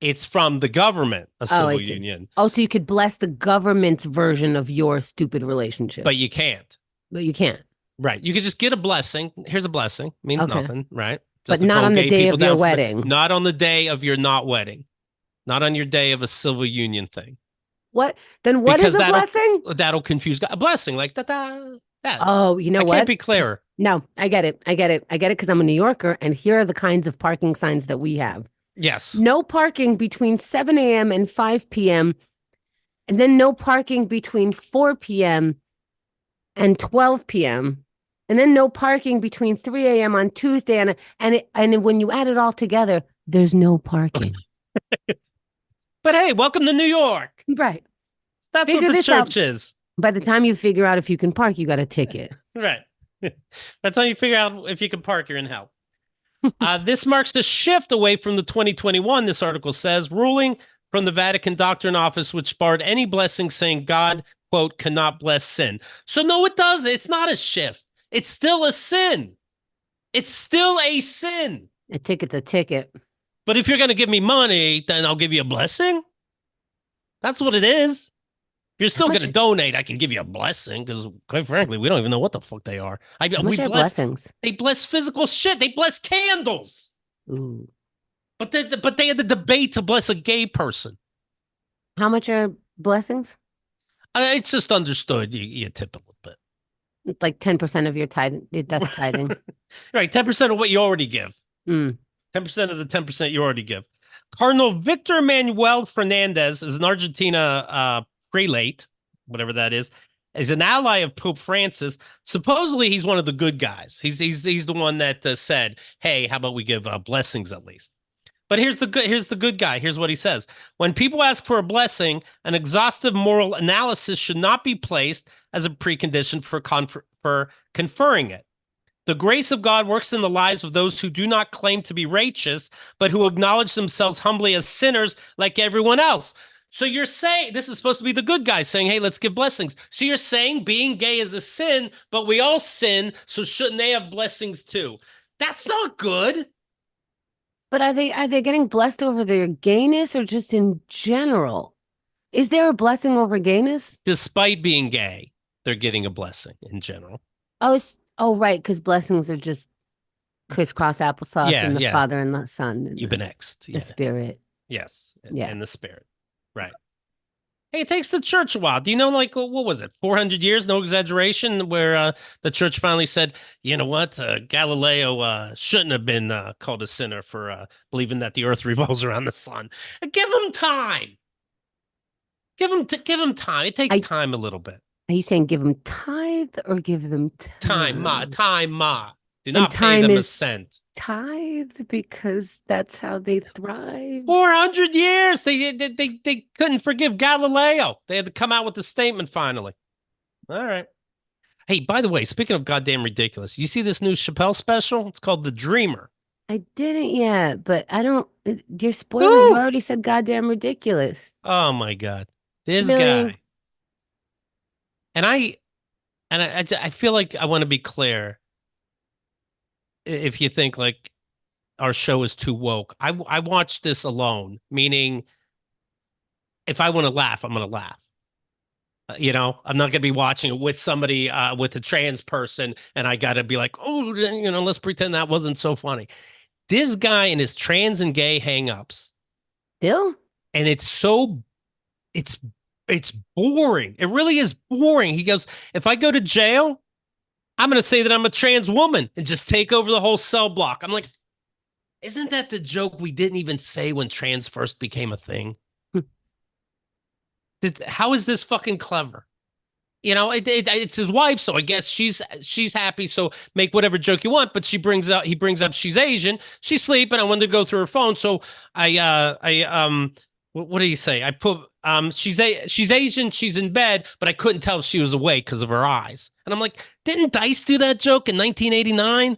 It's from the government, a Oh, I civil see. union, Oh, so you could bless the government's version of your stupid relationship, but you can't. but you can't. Right. You could just get a blessing. Here's a blessing. Means Okay, nothing, right? but Just to not calm on the gay day people of your down from wedding. not on the day of your not wedding. Not on your day of a civil union thing. What? Then what is Because a blessing? that'll confuse God. A blessing like that. That. Oh, you know I can't what? be clearer. No, I get it. I get it. I get it because I'm a New Yorker, and here are the kinds of parking signs that we have. Yes. No parking between 7 a.m. and 5 p.m., and then no parking between 4 p.m. and 12 p.m., and then no parking between 3 a.m. on Tuesday, and when you add it all together, there's no parking. But hey, welcome to New York. Right. That's Figure what the this out. church is. By the time you figure out if you can park, you got a ticket. Right. By the time you figure out if you can park, you're in hell. This marks a shift away from the 2021, this article says, ruling from the Vatican Doctrine Office, which barred any blessing saying God, quote, cannot bless sin. So, no, it does. It's not a shift. It's still a sin. It's still a sin. A ticket's a ticket. But if you're going to give me money, then I'll give you a blessing. That's what it is. If you're still going to donate, I can give you a blessing because, quite frankly, we don't even know what the fuck they are. How much are blessings? They bless physical shit. They bless candles. Ooh. But they had the debate to bless a gay person. How much are blessings? It's just understood. You tip a little bit. It's like 10% of your tithe. That's tithing. Right, 10% of what you already give. 10% of the 10% you already give. Cardinal Victor Manuel Fernandez is an Argentina prelate, whatever that is an ally of Pope Francis. Supposedly, he's one of the good guys. He's the one that said, "Hey, how about we give blessings at least?" But here's the good guy. Here's what he says: when people ask for a blessing, an exhaustive moral analysis should not be placed as a precondition for conferring it. The grace of God works in the lives of those who do not claim to be righteous, but who acknowledge themselves humbly as sinners like everyone else. So you're saying this is supposed to be the good guy saying, hey, let's give blessings. So you're saying being gay is a sin, but we all sin. So shouldn't they have blessings too? That's not good. But are they getting blessed over their gayness or just in general? Is there a blessing over gayness? Despite being gay, they're getting a blessing in general. Oh, right, because blessings are just crisscross applesauce and the Father and the Son. And You've been X'd. The Spirit. Yes. Yeah. And the Spirit. Right. Hey, it takes the church a while. Do you know, like, what was it, 400 years, no exaggeration, where the church finally said, you know what, Galileo shouldn't have been called a sinner for believing that the earth revolves around the sun. Give him time. Give him time. It takes time a little bit. Are you saying give them tithe or give them time? Ma. Do and not pay them a cent. Tithe because that's how they thrive. 400 years. They couldn't forgive Galileo. They had to come out with the statement finally. All right. Hey, by the way, speaking of goddamn ridiculous, you see this new Chappelle special? It's called The Dreamer. I didn't yet, but I don't. You're spoiling. You already said goddamn ridiculous. Oh my God. This really? guy. And I feel like I want to be clear. If you think like our show is too woke, I watch this alone, meaning if I want to laugh, I'm going to laugh. I'm not going to be watching it with somebody, with a trans person, and I got to be like, oh, let's pretend that wasn't so funny. this guy and his trans and gay hangups. Bill? And it's boring. It really is boring. He goes, if I go to jail, I'm going to say that I'm a trans woman and just take over the whole cell block. I'm like, isn't that the joke we didn't even say when trans first became a thing? How is this fucking clever? It's his wife, so I guess she's happy. So make whatever joke you want. But he brings up she's Asian. She's sleeping. I wanted to go through her phone, so what do you say? I put she's Asian. She's in bed, but I couldn't tell if she was awake because of her eyes. And I'm like, didn't Dice do that joke in 1989?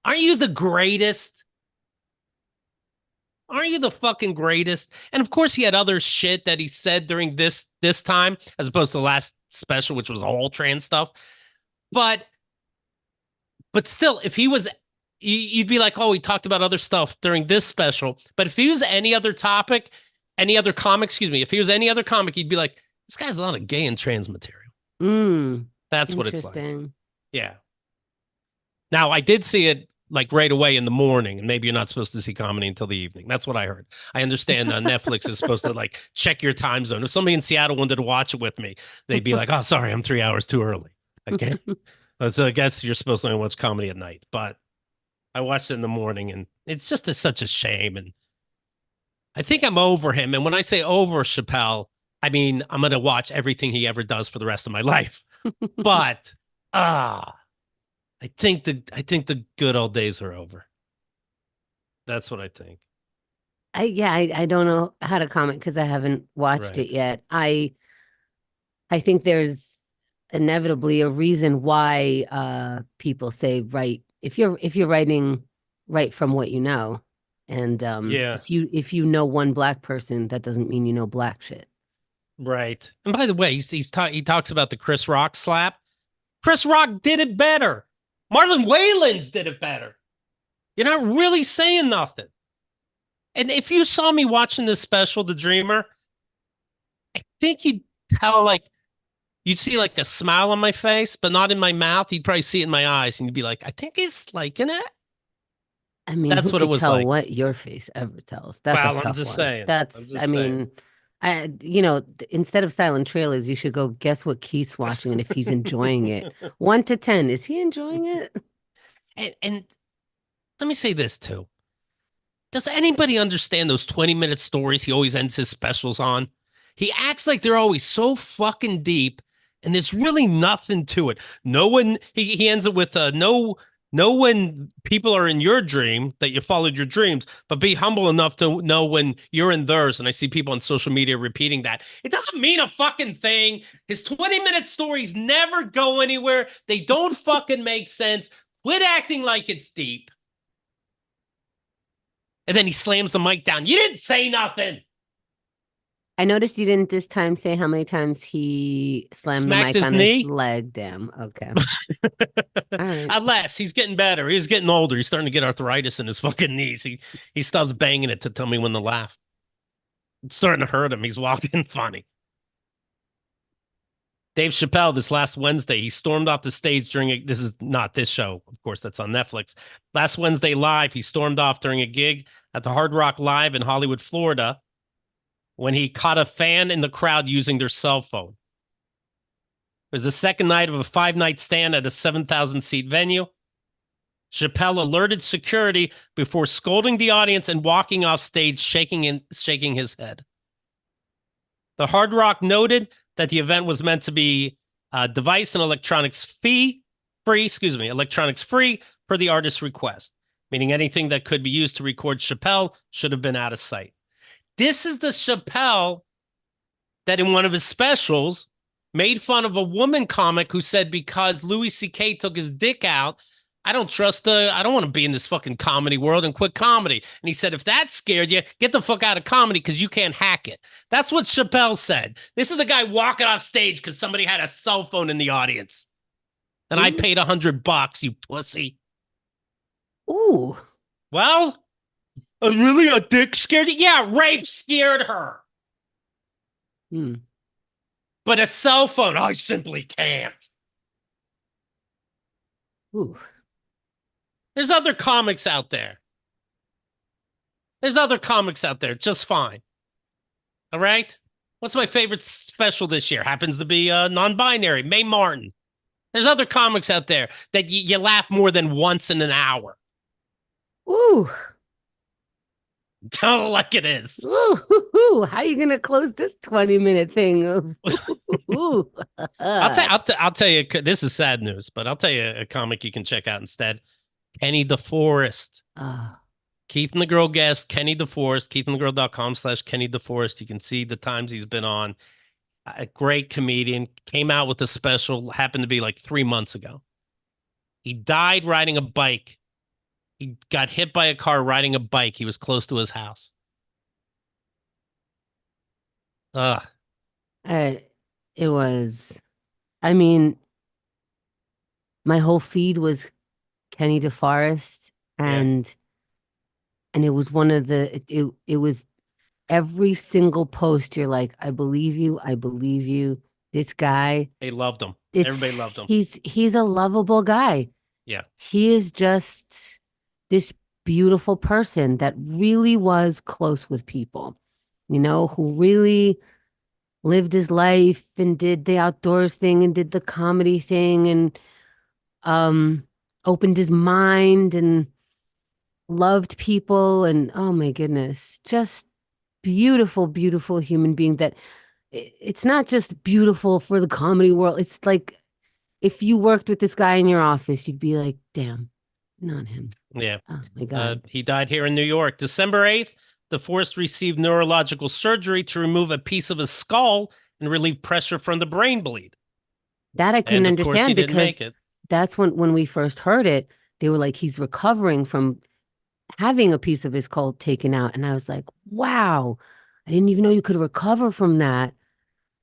Aren't you the greatest? Aren't you the fucking greatest? And of course, he had other shit that he said during this time, as opposed to the last special, which was all trans stuff. But still, if he was, you'd be like, oh, he talked about other stuff during this special. But if he was any other topic, any other comic, excuse me, if he was any other comic, you'd be like, this guy's a lot of gay and trans material. That's what it's like. Yeah. Now, I did see it like right away in the morning, and maybe you're not supposed to see comedy until the evening. That's what I heard. I understand Netflix is supposed to like check your time zone. If somebody in Seattle wanted to watch it with me, they'd be like, oh, sorry, I'm 3 hours too early. Okay. So I guess you're supposed to only watch comedy at night, but I watched it in the morning, and it's just such a shame. And I think I'm over him. And when I say over Chappelle, I mean, I'm going to watch everything he ever does for the rest of my life. But, I think the good old days are over. That's what I think. I don't know how to comment because I haven't watched it yet. I think there's inevitably a reason why people say write if you're writing write from what you know. And if you know one black person, that doesn't mean you know black shit. Right. And by the way, he talks about the Chris Rock slap. Chris Rock did it better. Marlon Wayans did it better. You're not really saying nothing. And if you saw me watching this special, The Dreamer, I think you'd tell you'd see like a smile on my face, but not in my mouth. You'd probably see it in my eyes, and you'd be like, I think he's liking it. I mean, that's who what it could was tell like. what your face ever tells? That's a tough I'm just one. saying. That's, I mean, instead of silent trailers, you should go guess what Keith's watching and if he's enjoying it. 1 to 10, is he enjoying it? And let me say this too. Does anybody understand those 20-minute stories he always ends his specials on? He acts like they're always so fucking deep, and there's really nothing to it. No one, he ends it with know when people are in your dream that you followed your dreams, but be humble enough to know when you're in theirs. And I see people on social media repeating that. It doesn't mean a fucking thing. His 20-minute stories never go anywhere. They don't fucking make sense. Quit acting like it's deep. And then he slams the mic down. You didn't say nothing. I noticed you didn't this time say how many times he slammed the mic on his leg. Damn. Okay. All right. Unless he's getting better. He's getting older. He's starting to get arthritis in his fucking knees. He stops banging it to tell me when to laugh. It's starting to hurt him. He's walking funny. Dave Chappelle, this last Wednesday, he stormed off the stage during this is not this show, of course, that's on Netflix. Last Wednesday live, he stormed off during a gig at the Hard Rock Live in Hollywood, Florida, when he caught a fan in the crowd using their cell phone. It was the second night of a 5-night stand at a 7,000-seat venue. Chappelle alerted security before scolding the audience and walking off stage, shaking his head. The Hard Rock noted that the event was meant to be device and electronics free per the artist's request, meaning anything that could be used to record Chappelle should have been out of sight. This is the Chappelle that in one of his specials made fun of a woman comic who said because Louis C.K. took his dick out, I don't want to be in this fucking comedy world and quit comedy. And he said, if that scared you, get the fuck out of comedy because you can't hack it. That's what Chappelle said. This is the guy walking off stage because somebody had a cell phone in the audience. And I paid $100, you pussy. Ooh. Well, really a dick scared you? Yeah, rape scared her. But a cell phone, I simply can't. Ooh. There's other comics out there. There's other comics out there just fine. All right. What's my favorite special this year? Happens to be non-binary, Mae Martin. There's other comics out there that you laugh more than once in an hour. Ooh. Tell it like it is. Ooh, how are you gonna close this 20-minute thing? Ooh. I'll tell you. This is sad news, but I'll tell you a comic you can check out instead. Kenny DeForest. Keith and the Girl guest, Kenny DeForest, keithandthegirl.com/Kenny DeForest. You can see the times he's been on. A great comedian. Came out with a special, happened to be like 3 months ago. He died riding a bike. He got hit by a car riding a bike. He was close to his house. Ugh. It was, I mean, my whole feed was Kenny DeForest, and it was one of it was every single post. You're like, I believe you. I believe you. This guy. They loved him. Everybody loved him. He's a lovable guy. Yeah. He is just this beautiful person that really was close with people, who really lived his life and did the outdoors thing and did the comedy thing and opened his mind and loved people. And oh my goodness, just beautiful, beautiful human being that it's not just beautiful for the comedy world. It's like if you worked with this guy in your office, you'd be like, damn, not him. Yeah. Oh my God. He died here in New York. December 8th, DeForest received neurological surgery to remove a piece of his skull and relieve pressure from the brain bleed. That I couldn't And of course, understand he didn't because make it. that's when we first heard it, they were like, he's recovering from having a piece of his skull taken out. And I was like, wow, I didn't even know you could recover from that.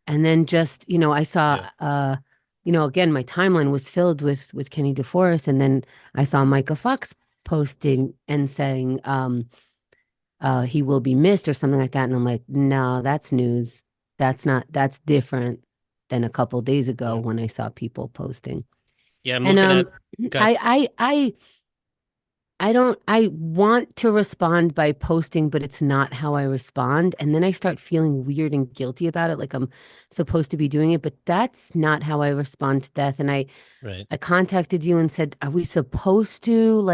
And then just, I saw, again, my timeline was filled with Kenny DeForest. And then I saw Micah Fox posting and saying, he will be missed or something like that. And I'm like, no, that's news. That's different than a couple days ago when I saw people posting. Yeah, I'm looking at. I want to respond by posting, but it's not how I respond. And then I start feeling weird and guilty about it, like I'm supposed to be doing it, but that's not how I respond to death. And I contacted you and said, are we supposed to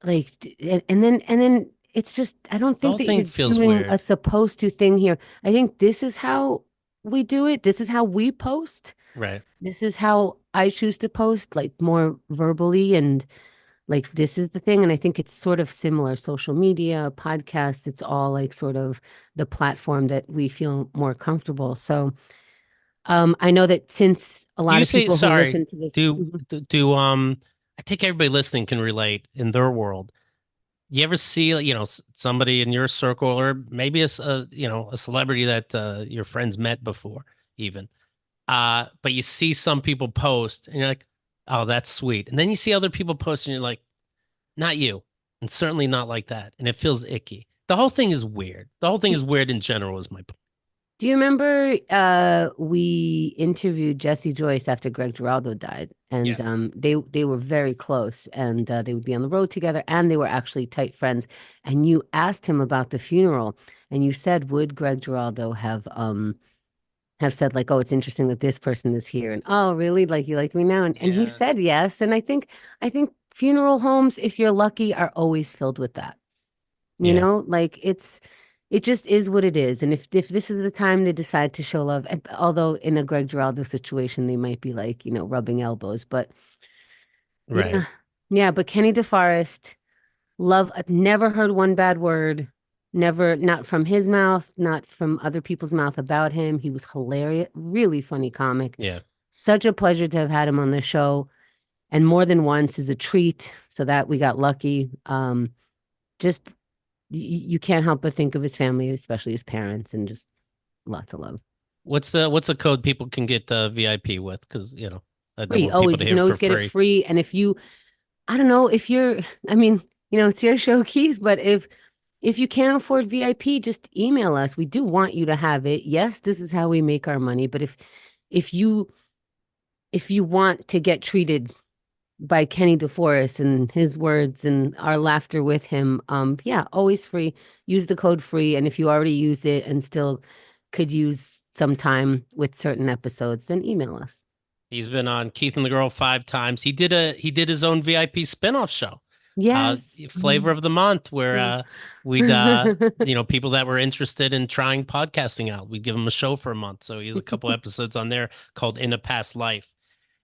and then it's just, I don't think that you're doing weird. a supposed to thing here. I think this is how we do it. This is how we post. Right. This is how I choose to post, like more verbally and like this is the thing. And I think it's sort of similar. Social media, podcasts, it's all like sort of the platform that we feel more comfortable. So I know that since a lot of people who listen to this I think everybody listening can relate in their world. You ever see, somebody in your circle or maybe a celebrity that your friends met before even. But you see some people post and you're like, oh, that's sweet. And then you see other people post and you're like, not you. And certainly not like that. And it feels icky. The whole thing is weird. The whole thing is weird in general is my point. Do you remember we interviewed Jesse Joyce after Greg Giraldo died? And Yes. They were very close and they would be on the road together and they were actually tight friends. And you asked him about the funeral and you said, would Greg Giraldo have said like, oh, it's interesting that this person is here. And oh, really? Like you like me now? And he said yes. And I think funeral homes, if you're lucky, are always filled with that. Like it just is what it is. And if this is the time they decide to show love, although in a Greg Giraldo situation, they might be like, rubbing elbows, but right. Yeah. But Kenny DeForest, I've never heard one bad word. Never, not from his mouth, not from other people's mouth about him. He was hilarious, really funny comic. Yeah. Such a pleasure to have had him on the show. And more than once is a treat. So that we got lucky. Just you can't help but think of his family, especially his parents, and just lots of love. What's the code people can get the VIP with? Because free. Always, you can always get it free. And if you, I don't know, if you're, I mean, it's your show, Keith, but if you can't afford VIP, just email us. We do want you to have it. Yes, this is how we make our money. But if you want to get treated by Kenny DeForest and his words and our laughter with him. Yeah, always free. Use the code free. And if you already used it and still could use some time with certain episodes, then email us. He's been on Keith and the Girl 5 times. He did his own VIP spinoff show, Yes. Flavor of the Month, where Mm. we'd people that were interested in trying podcasting out, we'd give them a show for a month. So he has a couple episodes on there called In a Past Life.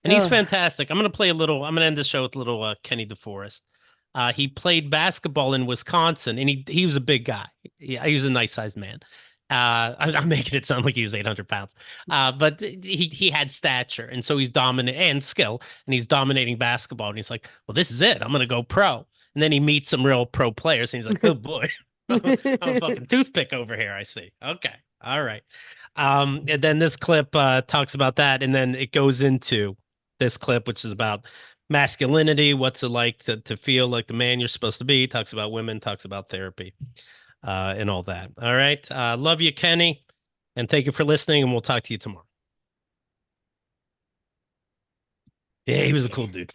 And he's Oh, fantastic. I'm gonna end the show with a little Kenny DeForest. He played basketball in Wisconsin, and he was a big guy. He was a nice sized man. I'm making it sound like he was 800 pounds, but he had stature, and so he's dominant and skill, and he's dominating basketball. And he's like, "Well, this is it. I'm gonna go pro." And then he meets some real pro players, and he's like, "Oh boy, I'm a fucking toothpick over here." I see. Okay, all right. And then this clip talks about that, and then it goes into this clip, which is about masculinity, what's it like to feel like the man you're supposed to be, talks about women, talks about therapy, and all that. All right. Love you, Kenny. And thank you for listening, and we'll talk to you tomorrow. Yeah, he was a cool dude.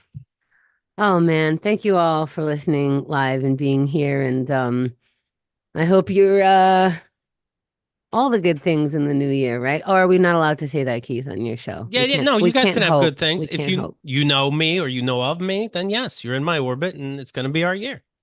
oh man. Thank you all for listening live and being here. And I hope you're all the good things in the new year, right? Or are we not allowed to say that, Keith, on your show? Yeah, yeah. No, We you guys can't can have good hope. things. We If can't you hope. you know me or you know of me, then yes, you're in my orbit, and it's going to be our year.